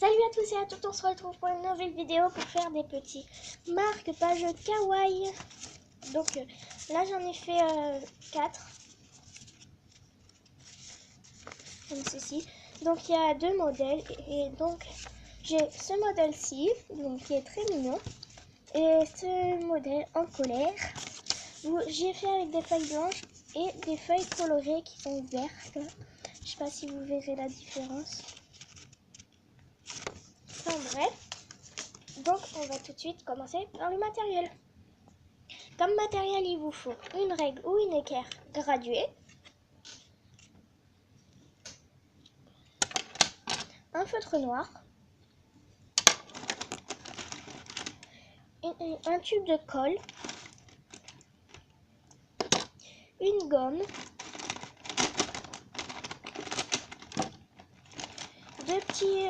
Salut à tous et à toutes, on se retrouve pour une nouvelle vidéo pour faire des petits marque-pages kawaii. Donc là j'en ai fait 4, comme ceci. Donc il y a 2 modèles et donc j'ai ce modèle-ci, donc qui est très mignon, et ce modèle en colère. J'ai fait avec des feuilles blanches et des feuilles colorées qui sont vertes. Je sais pas si vous verrez la différence. Enfin bref, donc on va tout de suite commencer par le matériel. Comme matériel, il vous faut une règle ou une équerre graduée, un feutre noir, un tube de colle, une gomme, 2 petits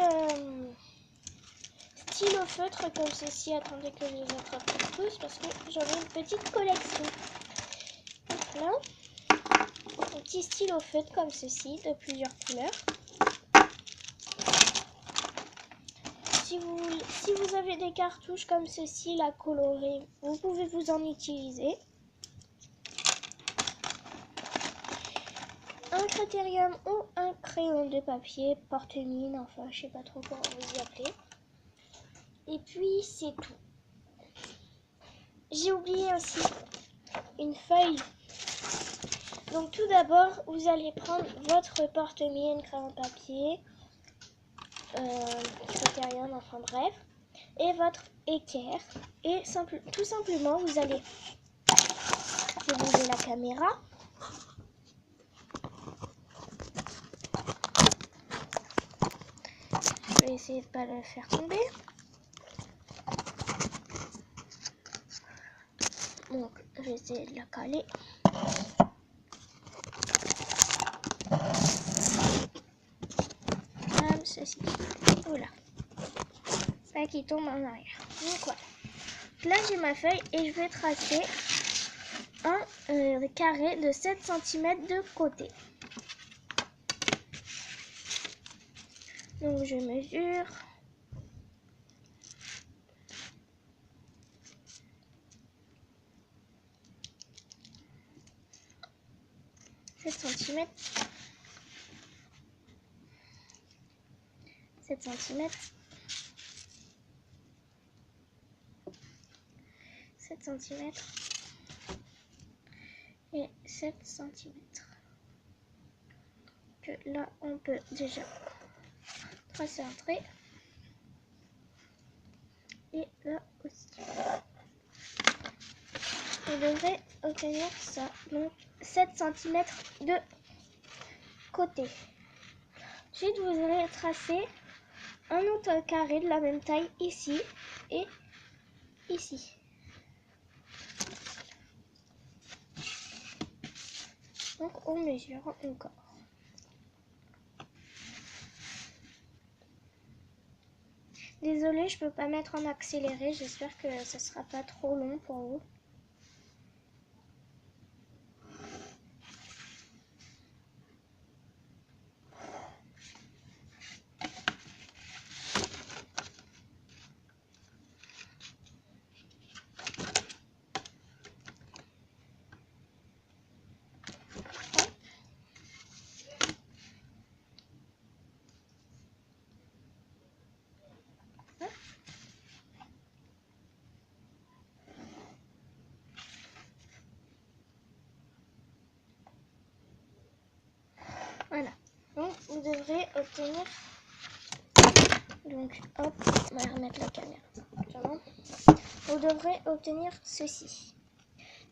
stylos feutres comme ceci. Attendez que je les attrape tous parce que j'en ai une petite collection. Donc là, un petit stylo feutre comme ceci de plusieurs couleurs. Si vous avez des cartouches comme ceci, la colorée, vous pouvez vous en utiliser. Un critérium ou un crayon de papier, porte-mine, enfin je sais pas trop comment vous y appelez. Et puis c'est tout. J'ai oublié aussi une feuille. Donc tout d'abord, vous allez prendre votre porte-mine, crayon de papier, critérium, enfin bref, et votre équerre. Et tout simplement, vous allez bouger la caméra. Je vais essayer de ne pas le faire tomber. Donc, je vais essayer de la caler. Comme ceci. Oula. Là, qui tombe en arrière. Donc, voilà. Là, j'ai ma feuille et je vais tracer un carré de 7 cm de côté. Donc, je mesure. « 7 cm. 7 cm. 7 cm. Et 7 cm. Que là, on peut déjà tracer un trait. Et là aussi. Vous devrez obtenir ça. Donc 7 cm de côté. Ensuite, vous allez tracer un autre carré de la même taille ici et ici. Donc on mesure encore. Désolée, je peux pas mettre en accéléré. J'espère que ce sera pas trop long pour vous. Voilà, donc vous devrez obtenir, donc hop, on va remettre la caméra, vous devrez obtenir ceci.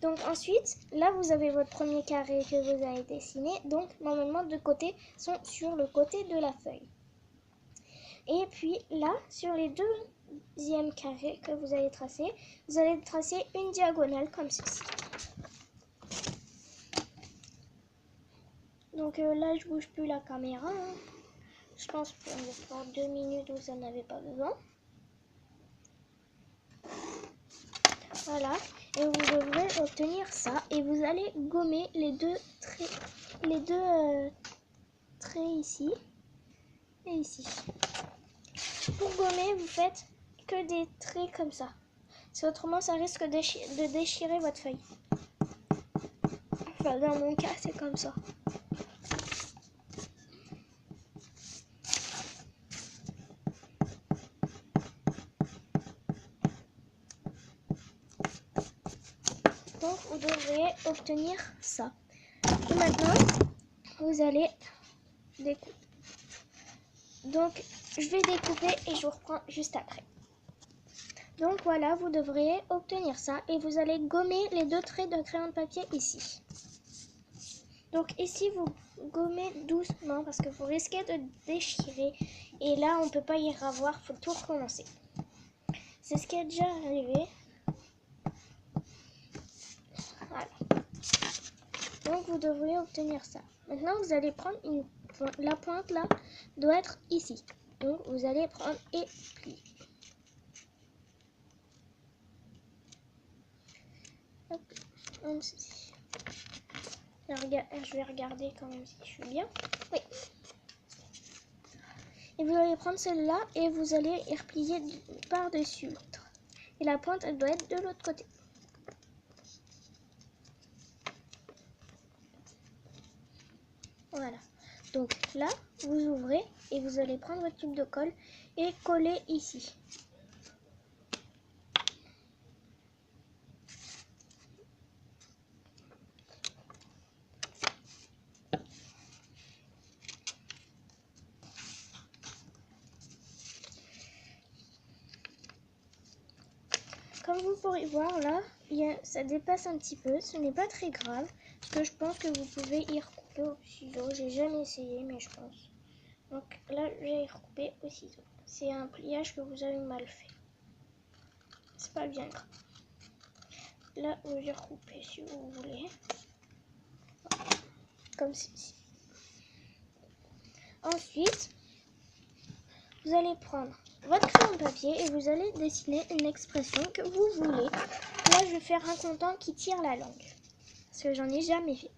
Donc ensuite, là vous avez votre premier carré que vous avez dessiné, donc normalement 2 côtés sont sur le côté de la feuille. Et puis là, sur les 2e carrés que vous allez tracer, vous allez tracer une diagonale comme ceci. Donc là, je bouge plus la caméra. Hein. Je pense que pour 2 minutes, vous n'en avez pas besoin. Voilà. Et vous devrez obtenir ça. Et vous allez gommer les deux traits ici et ici. pour gommer, vous faites que des traits comme ça. Parce autrement, ça risque de déchirer votre feuille. Enfin, dans mon cas, c'est comme ça. Donc, vous devriez obtenir ça. Et maintenant, vous allez découper. Donc, je vais découper et je vous reprends juste après. Donc voilà, vous devriez obtenir ça et vous allez gommer les 2 traits de crayon de papier ici. Donc ici, vous gommez doucement parce que vous risquez de déchirer. Et là, on ne peut pas y revoir, il faut tout recommencer. C'est ce qui est déjà arrivé. Voilà. Donc vous devriez obtenir ça. Maintenant, vous allez prendre la pointe là doit être ici. Donc vous allez prendre et plier. Hop, comme ceci. Je vais regarder quand même si je suis bien. Oui. Et vous allez prendre celle-là et vous allez y replier par-dessus l'autre. Et la pointe, elle doit être de l'autre côté. Voilà. Donc là, vous ouvrez et vous allez prendre votre tube de colle et coller ici. Comme vous pourrez voir là, ça dépasse un petit peu. Ce n'est pas très grave. Parce que je pense que vous pouvez y recouper au ciseau. J'ai jamais essayé, mais je pense. Donc là, je vais y recouper au ciseau. C'est un pliage que vous avez mal fait. C'est pas bien grave. Là, vous y recoupez si vous voulez. Comme ceci. Ensuite, vous allez prendre votre crayon de papier et vous allez dessiner une expression que vous voulez. Là, je vais faire un content qui tire la langue. Parce que j'en ai jamais fait.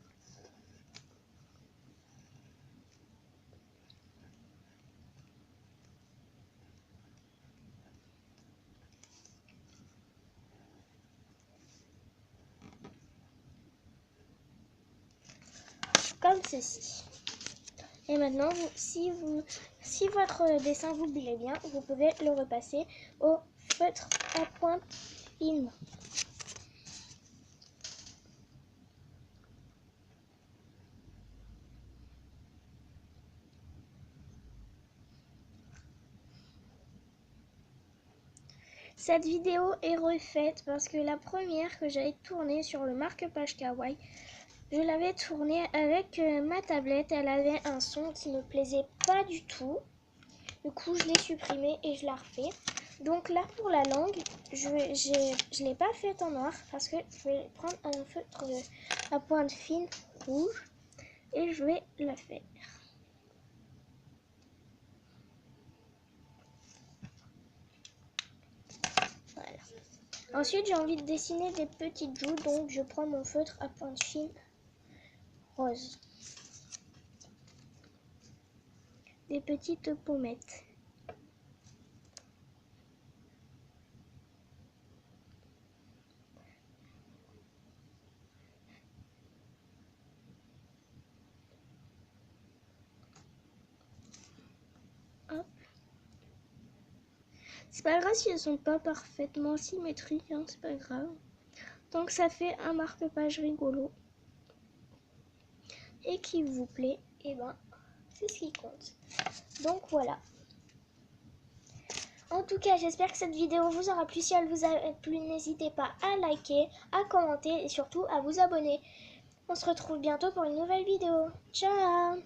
Comme ceci. Et maintenant, si votre dessin vous plaît bien, vous pouvez le repasser au feutre à pointe fine. Cette vidéo est refaite parce que la première que j'avais tournée sur le marque-page Kawaii, je l'avais tournée avec ma tablette. Elle avait un son qui ne me plaisait pas du tout. Du coup, je l'ai supprimée et je la refais. Donc là, pour la langue, je ne l'ai pas faite en noir parce que je vais prendre un feutre à pointe fine rouge et je vais la faire. Voilà. Ensuite, j'ai envie de dessiner des petites joues, donc je prends mon feutre à pointe fine rose. Des petites pommettes. Hop. C'est pas grave si elles sont pas parfaitement symétriques, hein, c'est pas grave. Donc ça fait un marque-page rigolo. Et qui vous plaît, et ben c'est ce qui compte. Donc voilà. En tout cas, j'espère que cette vidéo vous aura plu. Si elle vous a plu, n'hésitez pas à liker, à commenter et surtout à vous abonner. On se retrouve bientôt pour une nouvelle vidéo. Ciao!